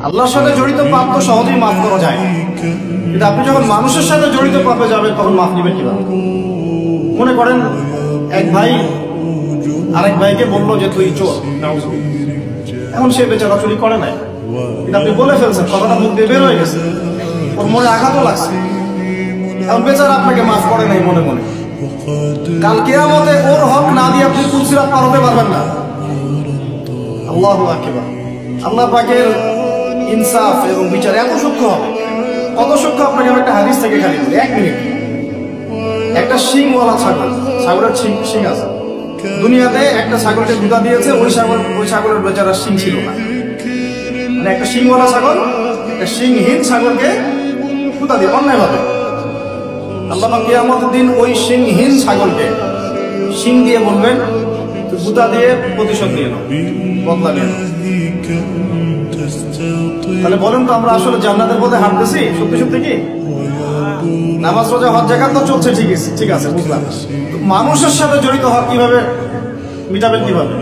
আল্লাহর সাথে জড়িত পাপ তো সহজেই মাফ করা যায়, কিন্তু আপনি যখন মানুষের সাথে জড়িত পাপে যাবেন তখন মাফ নিবেন কিভাবে? মনে করেন এক ভাই আরেক ভাইকে বললো যে তুই চোর, এখন সে বেচারা চুরি করে নাই, কিন্তু আপনি বলে ফেলছেন, কথাটা মুখ দিয়ে বের হয়ে গেছে, ওর মনে আঘাতও লাগছে, এখন বেচারা আপনাকে মাফ করে নাই মনে মনে। কাল কিয়ামতে ওর হক না দিয়ে আপনি পুলসিরাত পার হতে পারবেন না। আল্লাহু আকবার। আল্লাহ পাকের ইনসাফ এবং বিচার এত সূক্ষ্ম হবে, কত সূক্ষ্ম আপনাকে আমি একটা হাদিস থেকে খালি বলি, 1 মিনিট। একটা শিংওয়ালা ছাগল, ছাগলের শিং আছে, দুনিয়াতে একটা ছাগলকে দুধা দিয়েছে, ওই ছাগলের বেচারা শিং ছিল না, মানে একটা শিংওয়ালা ছাগল একটা শিংহীন ছাগলকে দুধা দিয়ে অন্যায় ভাবে। আল্লাহ পাক কিয়ামতের দিন ওই শিংহীন ছাগলকে শিং দিয়ে বলবেন দুধা দিয়ে প্রতিশোধ নিয়ে নাও, বদলা নিয়ে নাও। তাহলে বলেন তো আমরা আসলে জান্নাতের পথে হাঁটতেছি সত্যি সত্যি কি? নামাজ রোজা হজ যাকাত তো চলছে, ঠিক আছে বুঝলাম, মানুষের সাথে জড়িত হওয়া কিভাবে মিটাবেন কিভাবে?